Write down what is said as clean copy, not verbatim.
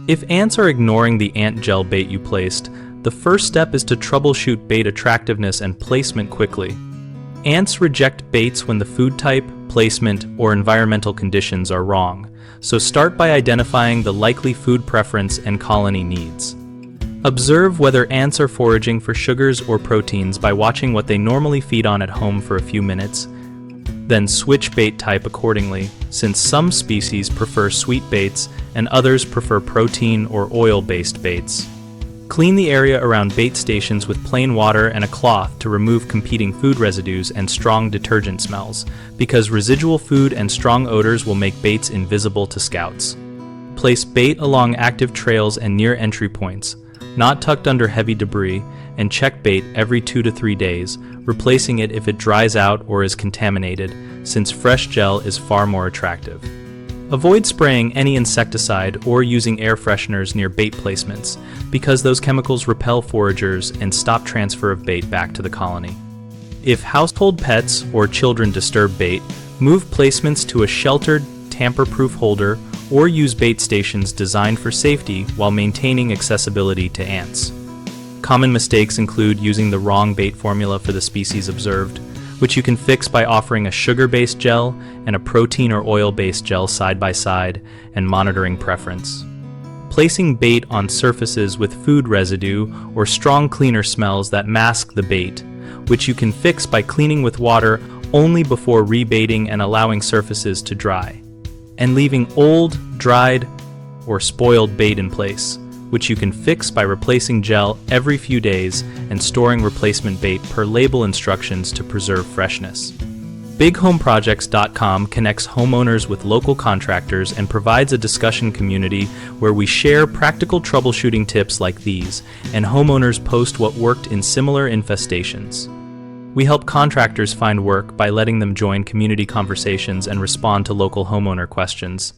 If ants are ignoring the ant gel bait you placed, the first step is to troubleshoot bait attractiveness and placement quickly. Ants reject baits when the food type, placement, or environmental conditions are wrong, so start by identifying the likely food preference and colony needs. Observe whether ants are foraging for sugars or proteins by watching what they normally feed on at home for a few minutes. Then switch bait type accordingly, since some species prefer sweet baits and others prefer protein or oil-based baits. Clean the area around bait stations with plain water and a cloth to remove competing food residues and strong detergent smells, because residual food and strong odors will make baits invisible to scouts. Place bait along active trails and near entry points, not tucked under heavy debris, and check bait every 2 to 3 days, replacing it if it dries out or is contaminated, since fresh gel is far more attractive. Avoid spraying any insecticide or using air fresheners near bait placements, because those chemicals repel foragers and stop transfer of bait back to the colony. If household pets or children disturb bait, move placements to a sheltered, tamper-proof holder or use bait stations designed for safety while maintaining accessibility to ants. Common mistakes include using the wrong bait formula for the species observed, which you can fix by offering a sugar-based gel and a protein or oil-based gel side by side and monitoring preference. Placing bait on surfaces with food residue or strong cleaner smells that mask the bait, which you can fix by cleaning with water only before rebaiting and allowing surfaces to dry. And leaving old, dried, or spoiled bait in place, which you can fix by replacing gel every few days and storing replacement bait per label instructions to preserve freshness. BigHomeProjects.com connects homeowners with local contractors and provides a discussion community where we share practical troubleshooting tips like these, and homeowners post what worked in similar infestations. We help contractors find work by letting them join community conversations and respond to local homeowner questions.